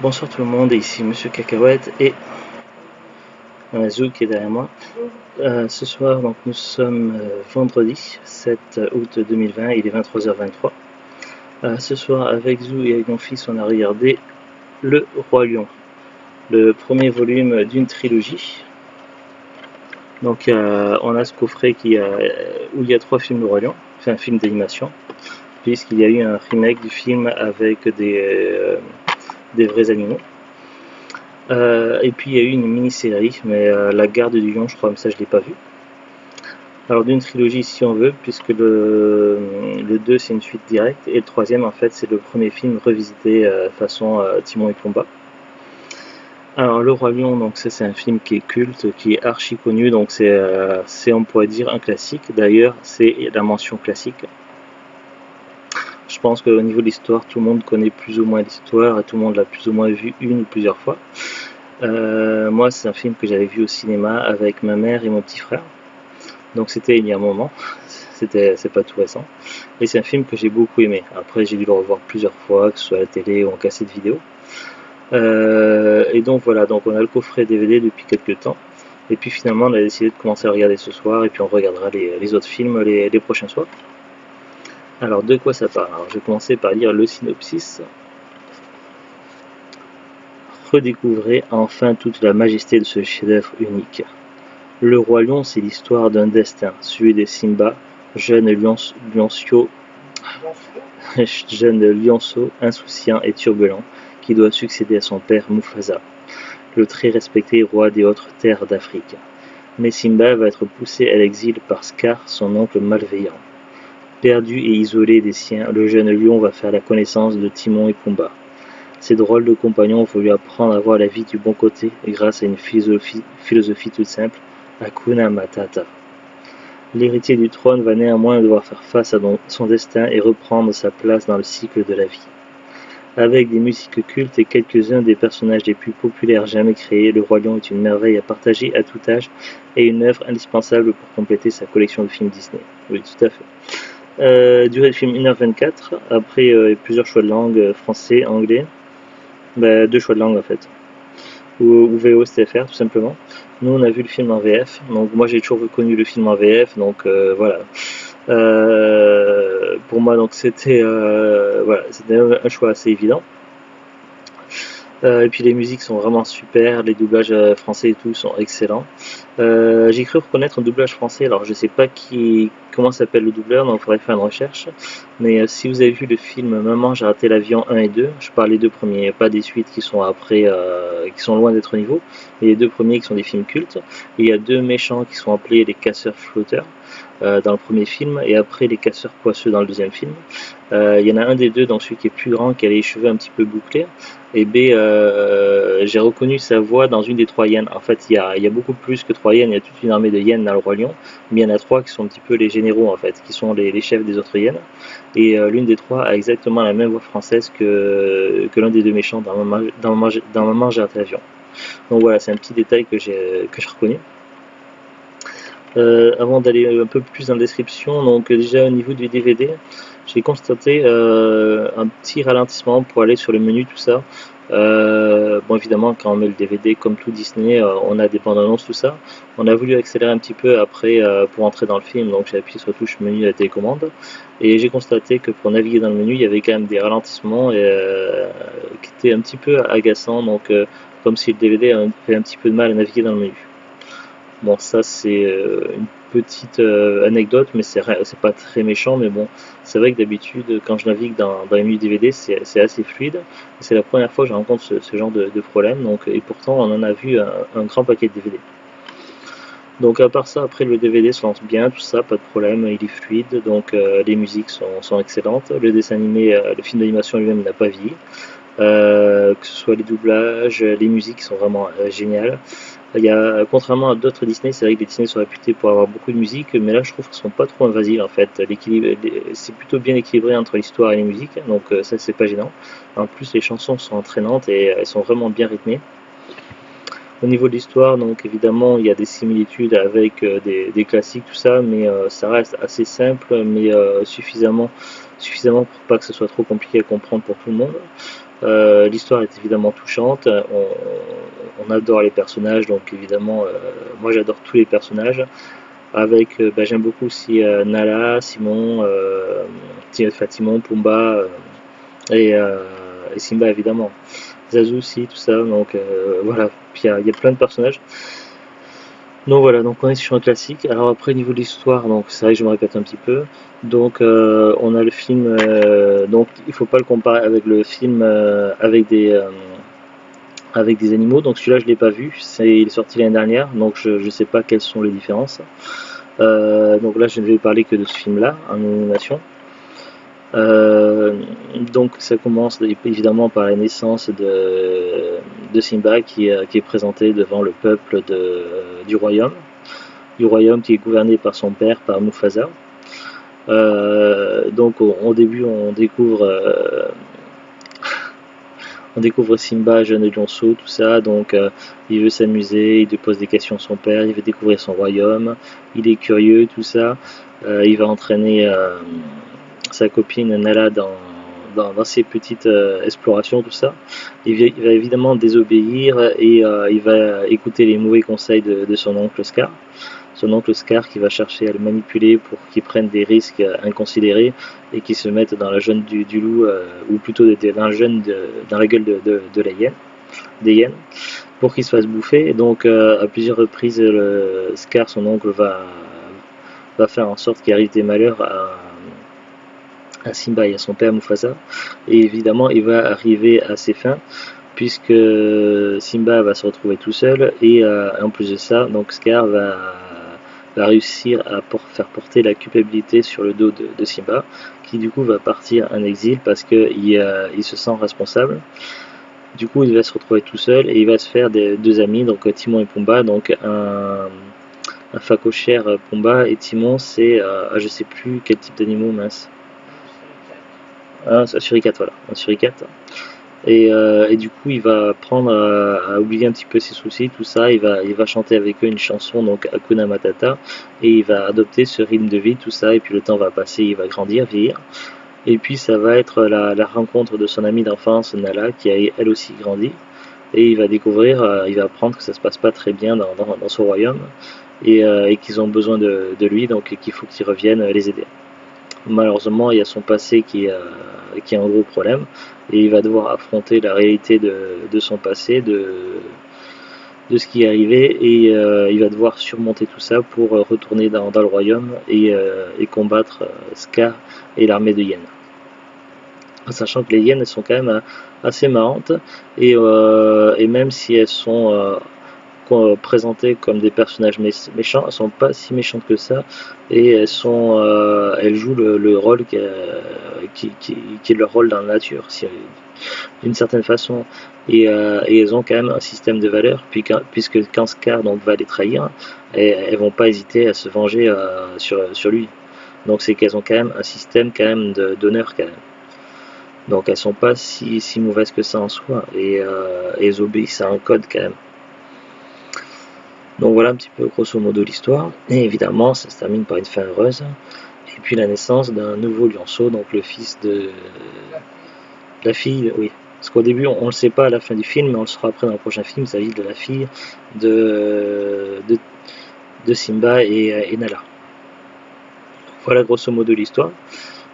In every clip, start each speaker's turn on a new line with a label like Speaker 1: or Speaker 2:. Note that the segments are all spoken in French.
Speaker 1: Bonsoir tout le monde, ici Monsieur Cacahuète et Zou qui est derrière moi. Ce soir, donc, nous sommes vendredi 7 août 2020, il est 23h23. Ce soir, avec Zou et avec mon fils, on a regardé Le Roi Lion, le premier volume d'une trilogie. Donc, on a ce coffret où il y a 3 films Le Roi Lion, c'est un film d'animation, puisqu'il y a eu un remake du film avec des vrais animaux. Et puis il y a eu une mini-série, mais La Garde du Lion, je crois, mais ça je l'ai pas vu. Alors d'une trilogie si on veut, puisque le 2 c'est une suite directe, et le troisième en fait c'est le premier film revisité façon Timon et Pumba. Alors Le Roi Lion, donc ça c'est un film qui est culte, qui est archi connu, donc c'est on pourrait dire un classique, d'ailleurs c'est la mention classique. Je pense qu'au niveau de l'histoire, tout le monde connaît plus ou moins l'histoire et tout le monde l'a plus ou moins vu une ou plusieurs fois. Moi, c'est un film que j'avais vu au cinéma avec ma mère et mon petit frère. Donc c'était il y a un moment, c'est pas tout récent. Et c'est un film que j'ai beaucoup aimé. Après, j'ai dû le revoir plusieurs fois, que ce soit à la télé ou en cassette vidéo. Et donc voilà, donc on a le coffret DVD depuis quelques temps. Et puis finalement, on a décidé de commencer à regarder ce soir, et puis on regardera les autres films les prochains soirs. Alors, de quoi ça parle? Alors, je vais commencer par lire le synopsis. Redécouvrez enfin toute la majesté de ce chef-d'œuvre unique. Le Roi Lion, c'est l'histoire d'un destin, celui de Simba, jeune lionceau insouciant et turbulent, qui doit succéder à son père Mufasa, le très respecté roi des autres terres d'Afrique. Mais Simba va être poussé à l'exil par Scar, son oncle malveillant. Perdu et isolé des siens, le jeune lion va faire la connaissance de Timon et Pumba. Ces drôles de compagnons vont lui apprendre à voir la vie du bon côté grâce à une philosophie toute simple, Hakuna Matata. L'héritier du trône va néanmoins devoir faire face à son destin et reprendre sa place dans le cycle de la vie. Avec des musiques cultes et quelques-uns des personnages les plus populaires jamais créés, Le Roi Lion est une merveille à partager à tout âge et une œuvre indispensable pour compléter sa collection de films Disney. Oui, tout à fait. Durée du film 1h24, après plusieurs choix de langue, français, anglais, 2 choix de langue en fait, ou VO STFR tout simplement. Nous on a vu le film en VF, donc moi j'ai toujours reconnu le film en VF, donc voilà. Pour moi donc c'était voilà, c'était un choix assez évident. Et puis les musiques sont vraiment super, les doublages français et tout sont excellents. J'ai cru reconnaître un doublage français, alors je sais pas comment s'appelle le doubleur, donc il faudrait faire une recherche. Mais si vous avez vu le film Maman j'ai raté l'avion 1 et 2, je parle des 2 premiers, pas des suites qui sont après, qui sont loin d'être au niveau, mais les 2 premiers qui sont des films cultes. Et il y a 2 méchants qui sont appelés les casseurs flotteurs dans le premier film, et après les casseurs poisseux dans le deuxième film. Il y en a un des deux, donc celui qui est plus grand, qui a les cheveux un petit peu bouclés. Et B, j'ai reconnu sa voix dans une des 3 hyènes. En fait, il y a beaucoup plus que 3 hyènes, il y a toute une armée de hyènes dans le Roi Lion, mais il y en a 3 qui sont un petit peu les généraux en fait, qui sont les chefs des autres hyènes. Et l'une des 3 a exactement la même voix française que l'un des 2 méchants dans Maman j'ai raté l'avion. Donc voilà, c'est un petit détail que j'ai reconnu. Avant d'aller un peu plus dans la description, donc déjà au niveau du DVD, j'ai constaté un petit ralentissement pour aller sur le menu, tout ça. Bon, évidemment, quand on met le DVD, comme tout Disney, on a des bandes annonces, tout ça. On a voulu accélérer un petit peu après pour entrer dans le film, donc j'ai appuyé sur la touche menu de la télécommande. Et j'ai constaté que pour naviguer dans le menu, il y avait quand même des ralentissements qui étaient un petit peu agaçants, donc comme si le DVD avait un petit peu de mal à naviguer dans le menu. Bon, ça c'est une petite anecdote, mais c'est pas très méchant, mais bon, c'est vrai que d'habitude, quand je navigue dans les menus DVD, c'est assez fluide. C'est la première fois que je rencontre ce genre de problème, donc, et pourtant on en a vu un grand paquet de DVD. Donc à part ça, après le DVD se lance bien, tout ça, pas de problème, il est fluide, donc les musiques sont excellentes. Le dessin animé, le film d'animation lui-même n'a pas vieilli. Que ce soit les doublages, les musiques sont vraiment géniales. Contrairement à d'autres Disney, c'est vrai que les Disney sont réputés pour avoir beaucoup de musique, mais là je trouve qu'ils sont pas trop invasives en fait. C'est plutôt bien équilibré entre l'histoire et les musiques, donc ça c'est pas gênant. En plus les chansons sont entraînantes et elles sont vraiment bien rythmées. Au niveau de l'histoire, donc évidemment il y a des similitudes avec des classiques, tout ça, mais ça reste assez simple, mais suffisamment pour pas que ce soit trop compliqué à comprendre pour tout le monde. L'histoire est évidemment touchante, on adore les personnages, donc évidemment, moi j'adore tous les personnages. Avec, j'aime beaucoup aussi Nala, Simon, Timon, Pumba et Simba évidemment. Zazu aussi, tout ça, donc voilà, puis il y a plein de personnages. Donc voilà, donc on est sur un classique. Alors après, au niveau de l'histoire, donc c'est vrai que je me répète un petit peu. Donc on a le film, donc il faut pas le comparer avec le film avec des animaux. Donc celui-là, je l'ai pas vu, il est sorti l'année dernière, donc je ne sais pas quelles sont les différences. Donc là, je ne vais parler que de ce film-là, en animation. Donc ça commence évidemment par la naissance de Simba qui est présenté devant le peuple du royaume qui est gouverné par son père, par Mufasa. Donc au début on découvre Simba, jeune lionceau, tout ça, donc il veut s'amuser, il lui pose des questions à son père, il veut découvrir son royaume, il est curieux, tout ça. Il va entraîner sa copine Nala dans ses petites explorations, tout ça. Il va évidemment désobéir et il va écouter les mauvais conseils de son oncle Scar. Son oncle Scar qui va chercher à le manipuler pour qu'il prenne des risques inconsidérés et qu'il se mette dans la jeune du loup, ou plutôt dans la gueule de la hyène, des hyènes, pour qu'il se fasse bouffer. Donc à plusieurs reprises, Scar, son oncle, va faire en sorte qu'il arrive des malheurs à Simba et à son père Mufasa. Et évidemment, il va arriver à ses fins, puisque Simba va se retrouver tout seul, et en plus de ça, donc Scar va réussir à faire porter la culpabilité sur le dos de Simba, qui du coup va partir en exil parce qu'il se sent responsable. Du coup, il va se retrouver tout seul et il va se faire deux amis, donc Timon et Pumba, donc un phacochère Pumba, et Timon c'est, je sais plus quel type d'animaux, mince. Un suricate, voilà, un suricate. Et du coup, il va apprendre à oublier un petit peu ses soucis, tout ça. Il va chanter avec eux une chanson, donc Hakuna Matata, et il va adopter ce rythme de vie, tout ça. Et puis le temps va passer, il va grandir, vieillir. Et puis ça va être la rencontre de son amie d'enfance, Nala, qui a elle aussi grandi. Et il va découvrir, il va apprendre que ça se passe pas très bien dans son royaume, et qu'ils ont besoin de lui, donc qu'il faut qu'il revienne les aider. Malheureusement, il y a son passé qui est un gros problème, et il va devoir affronter la réalité de son passé, de ce qui est arrivé, et il va devoir surmonter tout ça pour retourner dans le royaume et combattre Scar et l'armée de hyènes. Sachant que les hyènes, elles sont quand même assez marrantes, et même si elles sont présentées comme des personnages méchants, elles sont pas si méchantes que ça, et elles jouent le rôle qui est leur rôle dans la nature, d'une certaine façon, et elles ont quand même un système de valeurs, puisque quand Scar donc va les trahir, elles vont pas hésiter à se venger sur lui. Donc c'est qu'elles ont quand même un système quand même d'honneur quand même. Donc elles sont pas si mauvaises que ça en soi, et elles obéissent à un code quand même. Donc voilà un petit peu grosso modo l'histoire, et évidemment ça se termine par une fin heureuse, et puis la naissance d'un nouveau lionceau, donc le fils de la fille, oui. Parce qu'au début on ne le sait pas à la fin du film, mais on le saura après dans le prochain film, il s'agit de la fille de Simba et Nala. Voilà grosso modo l'histoire.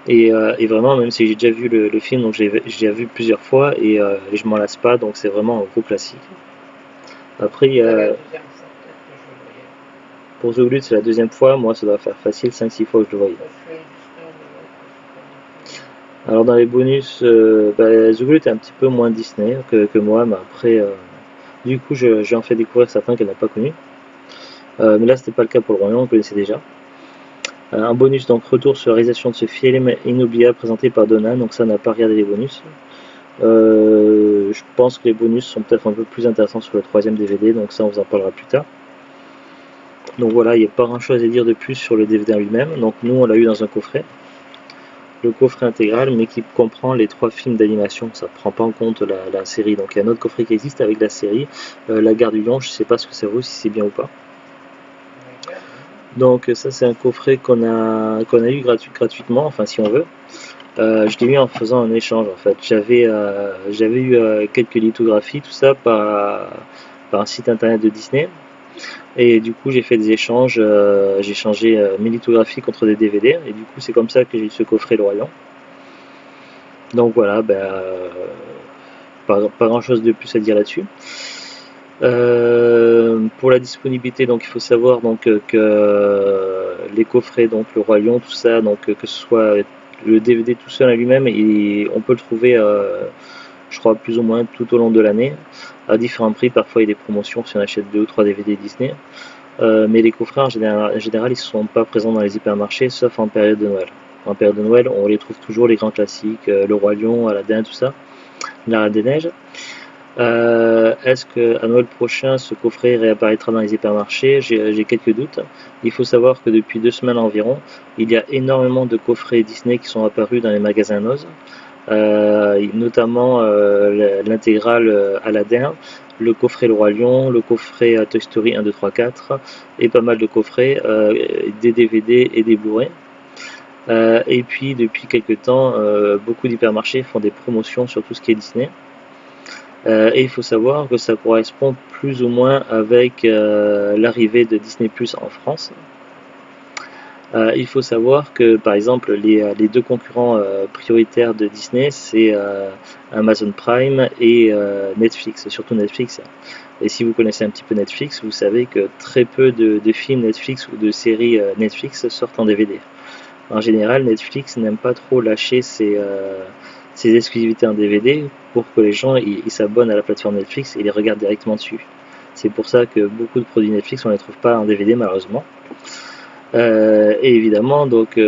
Speaker 1: Et vraiment, même si j'ai déjà vu le film, donc j'ai déjà vu plusieurs fois, et je m'en lasse pas, donc c'est vraiment un gros classique. Après, pour The Hobbit, c'est la deuxième fois, moi ça doit faire facile 5-6 fois que je le voyais. Alors dans les bonus, The Hobbit est un petit peu moins Disney que moi, mais après, du coup j'ai en fait découvrir certains qu'elle n'a pas connus. Mais là c'était pas le cas pour le royaume, on le connaissait déjà. Un bonus, donc retour sur la réalisation de ce film inoubliable présenté par Donna, donc ça n'a pas regardé les bonus. Je pense que les bonus sont peut-être un peu plus intéressants sur le troisième DVD, donc ça on vous en parlera plus tard. Donc voilà, il n'y a pas grand chose à dire de plus sur le DVD en lui-même. Donc nous on l'a eu dans un coffret, le coffret intégral, mais qui comprend les 3 films d'animation, ça ne prend pas en compte la série. Donc il y a un autre coffret qui existe avec la série, La Gare du Lion, je ne sais pas ce que ça vaut, si c'est bien ou pas. Donc ça c'est un coffret qu'on a eu gratuitement, enfin si on veut. Je l'ai eu en faisant un échange en fait. J'avais eu quelques lithographies, tout ça par un site internet de Disney. Et du coup, j'ai fait des échanges, j'ai changé mes lithographies contre des DVD. Et du coup, c'est comme ça que j'ai eu ce coffret Le Royaume. Donc voilà, pas grand chose de plus à dire là-dessus. Pour la disponibilité, donc il faut savoir donc que les coffrets, donc le Roi Lion, tout ça, donc que ce soit le DVD tout seul à lui-même, on peut le trouver, je crois, plus ou moins tout au long de l'année, à différents prix. Parfois, il y a des promotions si on achète 2 ou 3 DVD Disney. Mais les coffrets en général, ils ne sont pas présents dans les hypermarchés, sauf en période de Noël. En période de Noël, on les trouve toujours, les grands classiques, le Roi Lion, Aladdin, tout ça, la Reine des Neiges. Est-ce qu'à Noël prochain, ce coffret réapparaîtra dans les hypermarchés? J'ai quelques doutes. Il faut savoir que depuis 2 semaines environ, il y a énormément de coffrets Disney qui sont apparus dans les magasins Noz, notamment l'intégrale Aladdin, le coffret Le Roi Lion, le coffret Toy Story 1, 2, 3, 4, et pas mal de coffrets, des DVD et des Blu-ray. Et puis depuis quelques temps, beaucoup d'hypermarchés font des promotions sur tout ce qui est Disney. Et il faut savoir que ça correspond plus ou moins avec l'arrivée de Disney Plus en France. Il faut savoir que par exemple les deux concurrents prioritaires de Disney, c'est Amazon Prime et Netflix, surtout Netflix. Et si vous connaissez un petit peu Netflix, vous savez que très peu de films Netflix ou de séries Netflix sortent en DVD. En général, Netflix n'aime pas trop lâcher ses exclusivités en DVD pour que les gens ils s'abonnent à la plateforme Netflix et les regardent directement dessus. C'est pour ça que beaucoup de produits Netflix on ne les trouve pas en DVD malheureusement. Et évidemment, donc,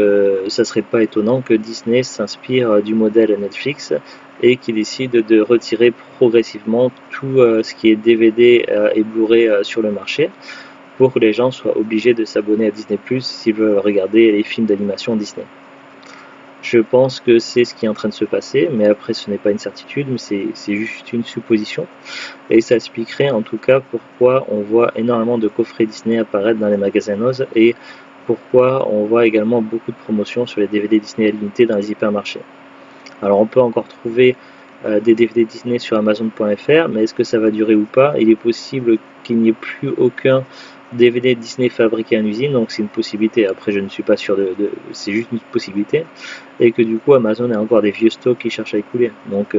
Speaker 1: ça serait pas étonnant que Disney s'inspire du modèle Netflix et qu'il décide de retirer progressivement tout ce qui est DVD et Blu-ray sur le marché pour que les gens soient obligés de s'abonner à Disney Plus s'ils veulent regarder les films d'animation Disney. Je pense que c'est ce qui est en train de se passer, mais après ce n'est pas une certitude, mais c'est juste une supposition. Et ça expliquerait en tout cas pourquoi on voit énormément de coffrets Disney apparaître dans les magasins Noz et pourquoi on voit également beaucoup de promotions sur les DVD Disney limités dans les hypermarchés. Alors on peut encore trouver des DVD Disney sur Amazon.fr, mais est-ce que ça va durer ou pas? Il est possible qu'il n'y ait plus aucun DVD Disney fabriqué en usine, donc c'est une possibilité. Après, je ne suis pas sûr c'est juste une possibilité, et que du coup Amazon a encore des vieux stocks qui cherchent à écouler. Donc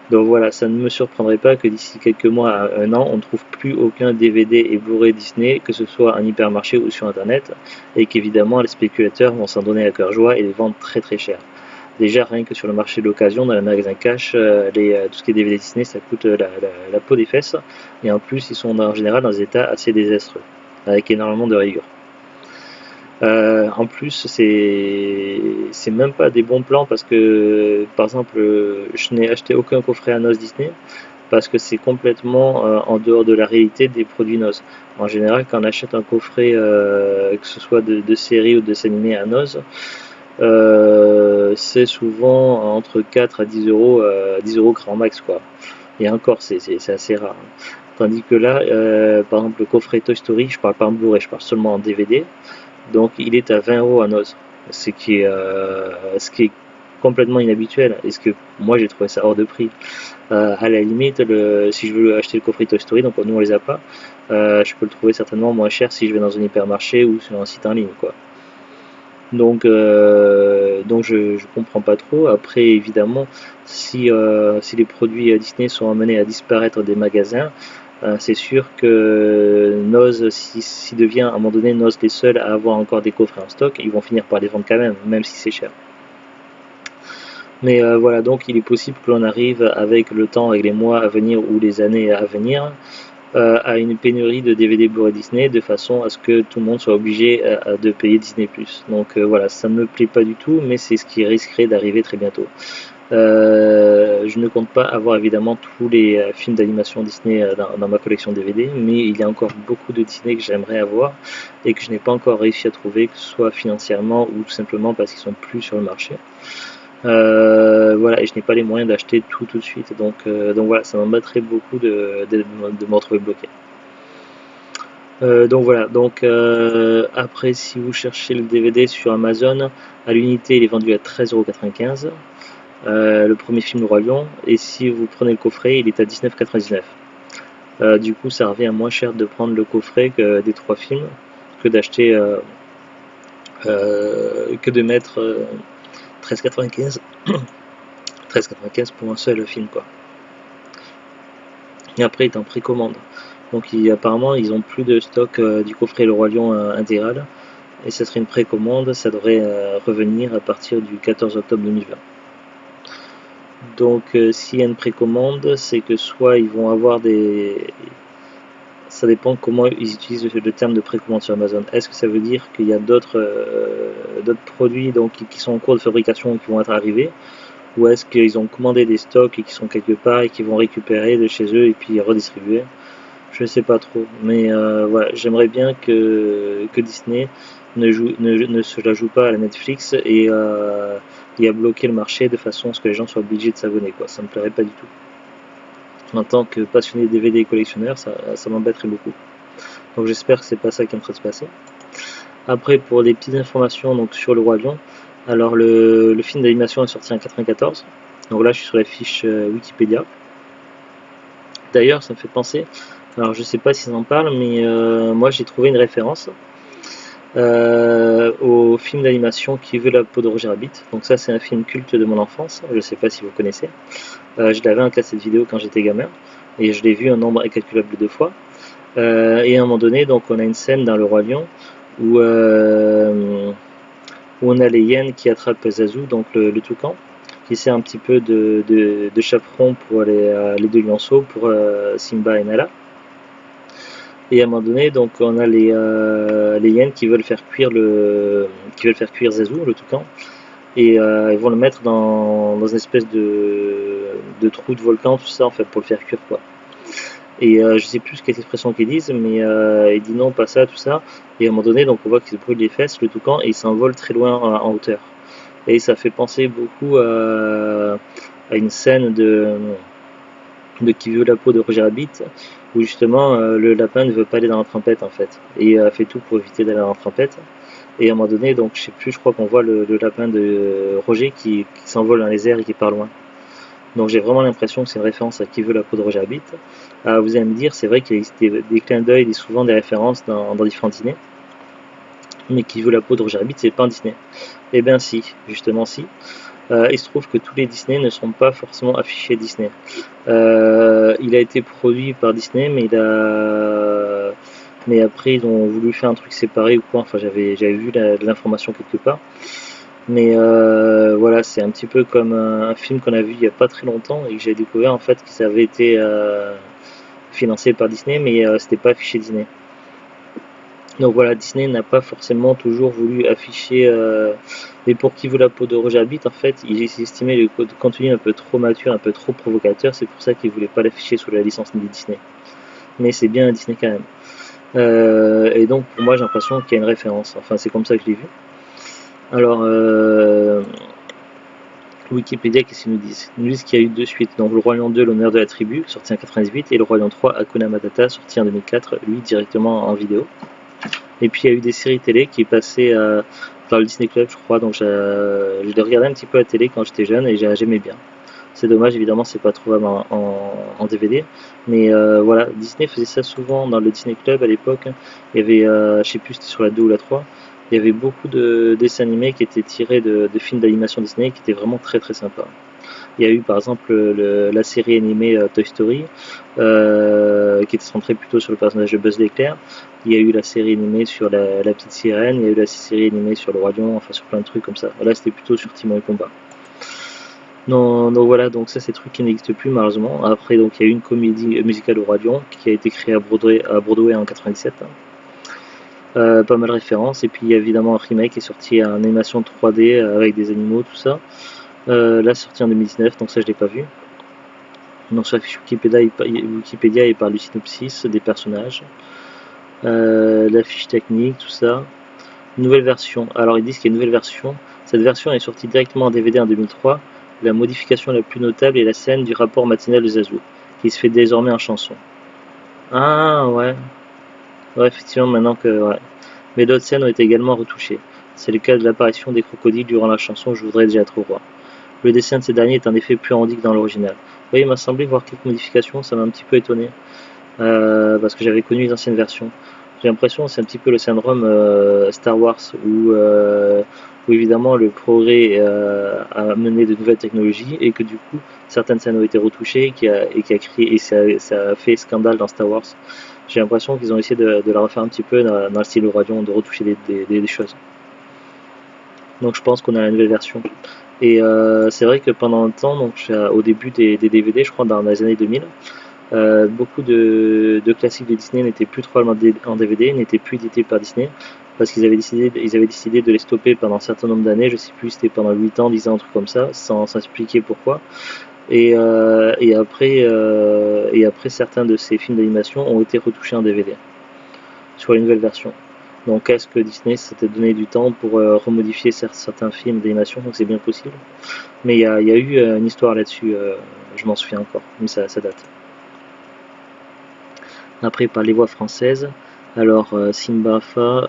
Speaker 1: voilà, ça ne me surprendrait pas que d'ici quelques mois à un an, on ne trouve plus aucun DVD et Blu-ray Disney, que ce soit en hypermarché ou sur internet, et qu'évidemment les spéculateurs vont s'en donner à cœur joie et les vendre très très cher. Déjà, rien que sur le marché de l'occasion, dans les magasins cash, tout ce qui est DVD Disney, ça coûte la peau des fesses. Et en plus, ils sont en général dans des états assez désastreux, avec énormément de rigueur. En plus, c'est même pas des bons plans parce que, par exemple, je n'ai acheté aucun coffret à Noz Disney parce que c'est complètement en dehors de la réalité des produits Noz. En général, quand on achète un coffret, que ce soit de séries ou de dessins animés à Noz, c'est souvent entre 4 à 10 euros, 10 euros grand max quoi. Et encore, c'est assez rare. Tandis que là, par exemple, le coffret Toy Story, je parle pas en Blu-ray, je parle seulement en DVD. Donc il est à 20 euros à Noz, ce qui est complètement inhabituel. Et ce que moi j'ai trouvé ça hors de prix. À la limite, si je veux acheter le coffret Toy Story, donc nous on les a pas, je peux le trouver certainement moins cher si je vais dans un hypermarché ou sur un site en ligne quoi. Donc je comprends pas trop. Après évidemment, si les produits Disney sont amenés à disparaître des magasins, c'est sûr que Noz, si devient à un moment donné Noz les seuls à avoir encore des coffrets en stock, ils vont finir par les vendre quand même si c'est cher. Mais voilà, donc il est possible que l'on arrive avec le temps, avec les mois à venir ou les années à venir, à une pénurie de DVD Blu-ray Disney de façon à ce que tout le monde soit obligé de payer Disney+. Donc voilà, ça ne me plaît pas du tout, mais c'est ce qui risquerait d'arriver très bientôt. Je ne compte pas avoir évidemment tous les films d'animation Disney dans ma collection DVD, mais il y a encore beaucoup de Disney que j'aimerais avoir et que je n'ai pas encore réussi à trouver, que ce soit financièrement ou tout simplement parce qu'ils sont plus sur le marché. Voilà, et je n'ai pas les moyens d'acheter tout de suite, donc voilà, ça m'embêterait beaucoup de me retrouver bloqué. Donc voilà, donc après si vous cherchez le DVD sur Amazon, à l'unité il est vendu à 13,95 €, le premier film Le Roi Lion, et si vous prenez le coffret il est à 19,99 €. Du coup ça revient moins cher de prendre le coffret que des 3 films, que d'acheter, que de mettre 13,95 13,95 pour un seul film quoi. Et après il est en précommande. Donc apparemment ils ont plus de stock du coffret Le Roi Lion intégral, et ce serait une précommande, ça devrait revenir à partir du 14 octobre 2020. Donc s'il y a une précommande, c'est que soit ils vont avoir des... Ça dépend comment ils utilisent le terme de précommande sur Amazon. Est-ce que ça veut dire qu'il y a d'autres produits donc, qui sont en cours de fabrication et qui vont être arrivés, ou est-ce qu'ils ont commandé des stocks et qui sont quelque part et qui vont récupérer de chez eux et puis redistribuer? Je ne sais pas trop, mais voilà, j'aimerais bien que Disney ne se la joue pas à la Netflix et à bloquer le marché de façon à ce que les gens soient obligés de s'abonner, quoi. Ça me plairait pas du tout. En tant que passionné DVD et collectionneur, ça m'embêterait beaucoup. Donc j'espère que c'est pas ça qui est en train de se passer. Après, pour des petites informations donc, sur Le Roi Lion, alors le film d'animation est sorti en 1994. Donc là, je suis sur la fiche Wikipédia. D'ailleurs, ça me fait penser, alors je sais pas s'ils en parlent, mais moi j'ai trouvé une référence au film d'animation Qui veut la peau de Roger Rabbit. Donc ça c'est un film culte de mon enfance, je sais pas si vous connaissez. Je l'avais en cassette vidéo quand j'étais gamin, et je l'ai vu un nombre incalculable de fois. Et à un moment donné, donc on a une scène dans Le Roi Lion où on a les hyènes qui attrapent Zazu, donc le toucan, qui sert un petit peu de chaperon pour les deux lionceaux, pour Simba et Nala. Et à un moment donné, donc on a les hyènes qui veulent faire cuire Zazu, le toucan, et ils vont le mettre dans une espèce de trou de volcan, tout ça en fait, pour le faire cuire quoi. Et je sais plus quelle expression qu'ils disent, mais il dit non, pas ça, tout ça. Et à un moment donné, donc on voit qu'il se brûle les fesses, le toucan, et il s'envole très loin en hauteur. Et ça fait penser beaucoup à une scène de Qui veut la peau de Roger Rabbit, où justement le lapin ne veut pas aller dans la trempette en fait, et fait tout pour éviter d'aller dans la trempette. Et à un moment donné, donc je sais plus, je crois qu'on voit le lapin de Roger qui s'envole dans les airs et qui part loin. Donc j'ai vraiment l'impression que c'est une référence à Qui veut la peau de Roger Rabbit. Vous allez me dire, c'est vrai qu'il existe des clins d'œil et souvent des références dans différents Disney, mais Qui veut la peau de Roger Rabbit, c'est pas un Disney. Eh bien si, justement si. Il se trouve que tous les Disney ne sont pas forcément affichés Disney. Il a été produit par Disney, mais après ils ont voulu faire un truc séparé ou quoi. Enfin, j'avais vu l'information quelque part. Mais voilà, c'est un petit peu comme un film qu'on a vu il n'y a pas très longtemps et que j'ai découvert en fait que ça avait été financé par Disney, mais c'était pas affiché Disney. Donc voilà, Disney n'a pas forcément toujours voulu afficher. Mais pour Qui veut la peau de Roger Rabbit, en fait, ils estimaient le contenu un peu trop mature, un peu trop provocateur. C'est pour ça qu'ils voulaient pas l'afficher sous la licence de Disney. Mais c'est bien un Disney quand même. Et donc pour moi, j'ai l'impression qu'il y a une référence. Enfin, c'est comme ça que je l'ai vu. Alors, Wikipédia, qu'est-ce qu'ils nous disent? Ils nous disent qu'il y a eu 2 suites. Donc, Le Roi Lion 2, L'honneur de la tribu, sorti en 98, et Le Roi Lion 3, Hakuna Matata, sorti en 2004, lui directement en vidéo. Et puis, il y a eu des séries télé qui passaient dans le Disney Club, je crois. Donc, je les regardais un petit peu à la télé quand j'étais jeune et j'aimais bien. C'est dommage, évidemment, c'est pas trouvable en DVD. Mais voilà, Disney faisait ça souvent dans le Disney Club à l'époque. Il y avait, je sais plus, c'était sur la 2 ou la 3. Il y avait beaucoup de dessins animés qui étaient tirés de films d'animation Disney qui étaient vraiment très très sympas. Il y a eu par exemple la série animée Toy Story qui était centrée plutôt sur le personnage de Buzz l'éclair. Il y a eu la série animée sur la petite sirène, il y a eu la série animée sur le Roi Lion, enfin sur plein de trucs comme ça. Là c'était plutôt sur Timon et Pumba. Donc voilà, donc ça c'est des trucs qui n'existent plus malheureusement. Après donc il y a eu une comédie musicale au Roi Lion qui a été créée à Broadway en 97. Pas mal de références, et puis il y a évidemment un remake qui est sorti en animation 3D avec des animaux, tout ça. Là, sorti en 2019, donc ça je l'ai pas vu. Donc sur la fiche Wikipédia, il parle du synopsis, des personnages, la fiche technique, tout ça. Nouvelle version. Alors ils disent qu'il y a une nouvelle version. Cette version est sortie directement en DVD en 2003. La modification la plus notable est la scène du rapport matinal de Zazu, qui se fait désormais en chanson. Ah ouais. Ouais, effectivement, maintenant que... Ouais. Mais d'autres scènes ont été également retouchées. C'est le cas de l'apparition des crocodiles durant la chanson Je voudrais déjà être roi. Le dessin de ces derniers est en effet plus rendu que dans l'original. Oui, il m'a semblé voir quelques modifications, ça m'a un petit peu étonné, parce que j'avais connu les anciennes versions. J'ai l'impression que c'est un petit peu le syndrome Star Wars, où évidemment le progrès a mené de nouvelles technologies et que du coup certaines scènes ont été retouchées et ça a fait scandale dans Star Wars. J'ai l'impression qu'ils ont essayé de la refaire un petit peu dans le style Radion, de retoucher des choses. Donc je pense qu'on a la nouvelle version. Et c'est vrai que pendant un temps, donc au début des DVD, je crois dans les années 2000, beaucoup de classiques de Disney n'étaient plus trop en DVD, n'étaient plus édités par Disney, parce qu'ils avaient décidé de les stopper pendant un certain nombre d'années, je sais plus, c'était pendant 8 ans, 10 ans, un truc comme ça, sans expliquer pourquoi. Et après, certains de ces films d'animation ont été retouchés en DVD sur les nouvelles versions. Donc est-ce que Disney s'était donné du temps pour remodifier certains films d'animation? Donc c'est bien possible. Mais il y a eu une histoire là-dessus, je m'en souviens encore, mais ça date. Après par les voix françaises, alors Simba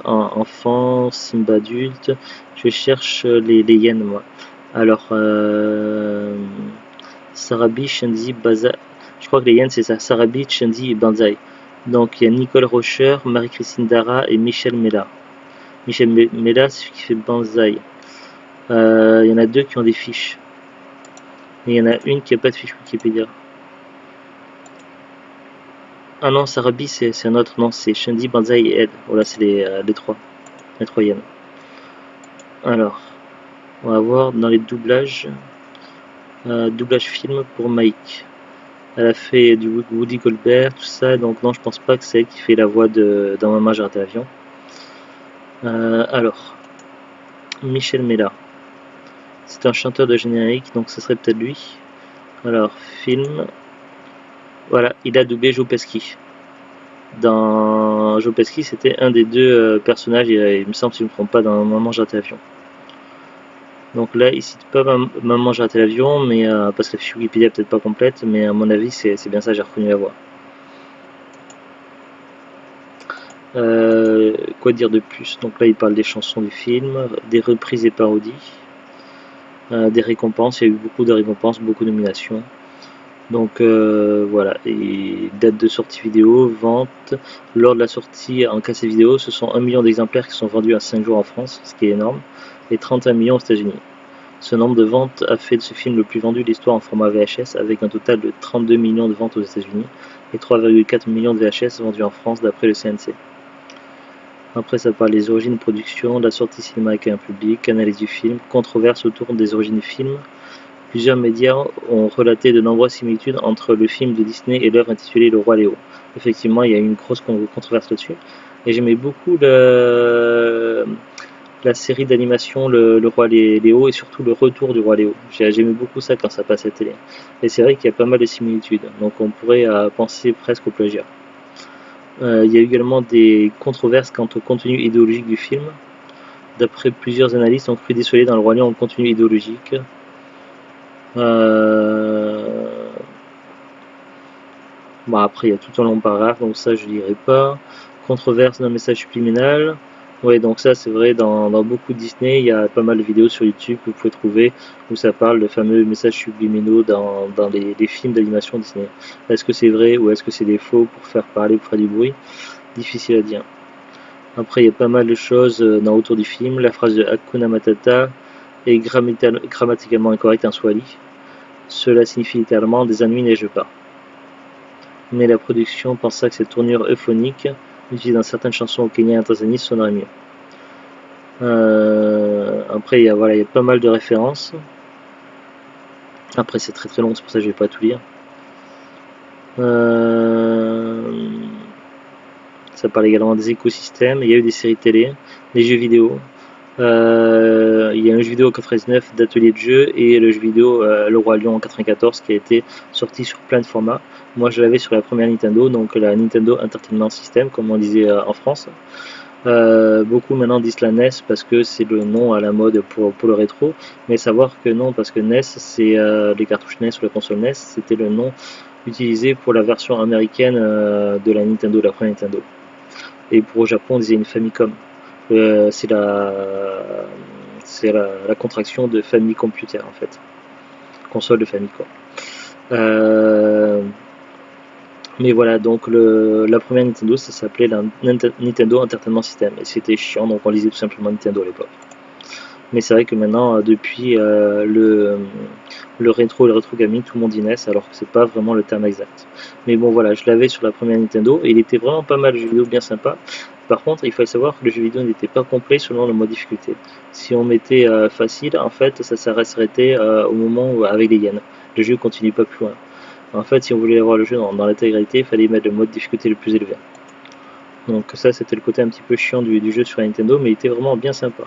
Speaker 1: enfant, Simba adulte, je cherche les hyènes moi. Alors Sarabi, Shenzi, Baza, je crois que les hyènes c'est ça, Sarabi, Shenzi et Banzai. Donc il y a Nicole Rocher, Marie-Christine Dara et Michel Mella. Michel Mella, c'est celui qui fait Banzai. Il y en a deux qui ont des fiches. Et il y en a une qui n'a pas de fiche Wikipédia. Ah non, Sarabi, c'est un autre. Non, c'est Shandy, Banzai et Ed. Voilà, c'est les trois. Les trois hyènes. Alors, on va voir dans les doublages. Doublage film pour Mike. Elle a fait du Woody Goldberg, tout ça. Donc, non, je pense pas que c'est elle qui fait la voix dans Maman, j'ai raté l'avion. Alors, Michel Mella. C'est un chanteur de générique, donc ce serait peut-être lui. Alors, film. Voilà, il a doublé Joe Pesci. Dans Joe Pesci, c'était un des deux personnages, il me semble, si je ne me trompe pas, dans Maman, j'ai raté l'avion. Donc là, il cite pas Maman, j'ai raté l'avion, mais parce que la fiche Wikipédia est peut-être pas complète, mais à mon avis, c'est bien ça, j'ai reconnu la voix. Quoi dire de plus? Donc là, il parle des chansons du film, des reprises et parodies, des récompenses. Il y a eu beaucoup de récompenses, beaucoup de nominations. Donc voilà, et date de sortie vidéo, vente. Lors de la sortie en cassette vidéo, ce sont 1 million d'exemplaires qui sont vendus en 5 jours en France, ce qui est énorme, et 31 millions aux États-Unis. Ce nombre de ventes a fait de ce film le plus vendu de l'histoire en format VHS, avec un total de 32 millions de ventes aux États-Unis et 3,4 millions de VHS vendus en France d'après le CNC. Après, ça parle des origines de production, de la sortie cinéma avec un public, analyse du film, controverse autour des origines du film. Plusieurs médias ont relaté de nombreuses similitudes entre le film de Disney et l'œuvre intitulée Le Roi Léo. Effectivement, il y a eu une grosse controverse là-dessus. Et j'aimais beaucoup la série d'animation le Roi Léo et surtout le retour du Roi Léo. J'aimais beaucoup ça quand ça passait à la télé. Et c'est vrai qu'il y a pas mal de similitudes, donc on pourrait penser presque au plagiat. Il y a également des controverses quant au contenu idéologique du film. D'après plusieurs analystes, on cru déceler dans le Roi Lion en contenu idéologique. Bon, après, il y a tout un long paragraphe, donc ça, je ne dirai pas. Controverse d'un message subliminal. Ouais, donc ça, c'est vrai, dans beaucoup de Disney, il y a pas mal de vidéos sur YouTube que vous pouvez trouver où ça parle de fameux messages subliminaux dans les films d'animation Disney. Est-ce que c'est vrai ou est-ce que c'est des faux pour faire parler, pour faire du bruit? Difficile à dire. Après, il y a pas mal de choses autour du film. La phrase de Hakuna Matata est grammaticalement incorrecte en Swahili. Cela signifie littéralement des ennuis neigent pas. Mais la production pensa que cette tournure euphonique, utilisée dans certaines chansons au Kenya et en Tanzanie, sonnerait mieux. Après, il y a pas mal de références. Après, c'est très très long, c'est pour ça que je ne vais pas tout lire. Ça parle également des écosystèmes. Il y a eu des séries télé, des jeux vidéo. Il y a un jeu vidéo en 99 d'atelier de jeu et le jeu vidéo Le Roi Lion en 94 qui a été sorti sur plein de formats. Moi je l'avais sur la première Nintendo, donc la Nintendo Entertainment System comme on disait en France. Beaucoup maintenant disent la NES parce que c'est le nom à la mode pour le rétro, mais savoir que non, parce que NES c'est les cartouches NES ou la console NES, c'était le nom utilisé pour la version américaine de la Nintendo, la première Nintendo. et pour au Japon on disait une Famicom. C'est la contraction de Family Computer en fait, console de Famicom. Mais voilà, donc la première Nintendo, ça s'appelait la Nintendo Entertainment System, et c'était chiant, donc on lisait tout simplement Nintendo à l'époque. Mais c'est vrai que maintenant, depuis le rétro et le rétro gaming, tout le monde dit NES, alors que c'est pas vraiment le terme exact. Mais bon voilà, je l'avais sur la première Nintendo, et il était vraiment pas mal, le jeu vidéo bien sympa. Par contre, il fallait savoir que le jeu vidéo n'était pas complet selon le mode difficulté. Si on mettait facile, en fait, ça s'arrêtait au moment où, avec les yens. Le jeu continue pas plus loin. En fait, si on voulait avoir le jeu dans l'intégralité, il fallait mettre le mode difficulté le plus élevé. Donc ça, c'était le côté un petit peu chiant du jeu sur la Nintendo, mais il était vraiment bien sympa.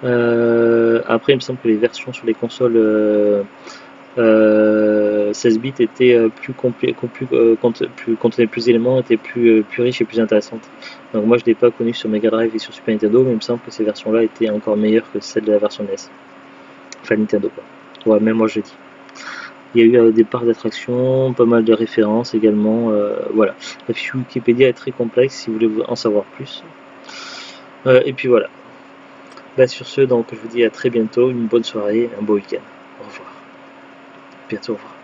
Speaker 1: Après, il me semble que les versions sur les consoles 16 bits étaient plus contenaient plus d'éléments, étaient plus riches et plus intéressantes. Donc moi, je l'ai pas connu sur Mega Drive et sur Super Nintendo, mais il me semble que ces versions-là étaient encore meilleures que celles de la version NES. Enfin, Nintendo, quoi. Ouais, même moi, je dis. Il y a eu des parcs d'attractions, pas mal de références également. Voilà. La fiche Wikipédia est très complexe si vous voulez en savoir plus. Et puis voilà. Bah, sur ce, donc je vous dis à très bientôt, une bonne soirée, un beau week-end. Au revoir. Bientôt, au revoir.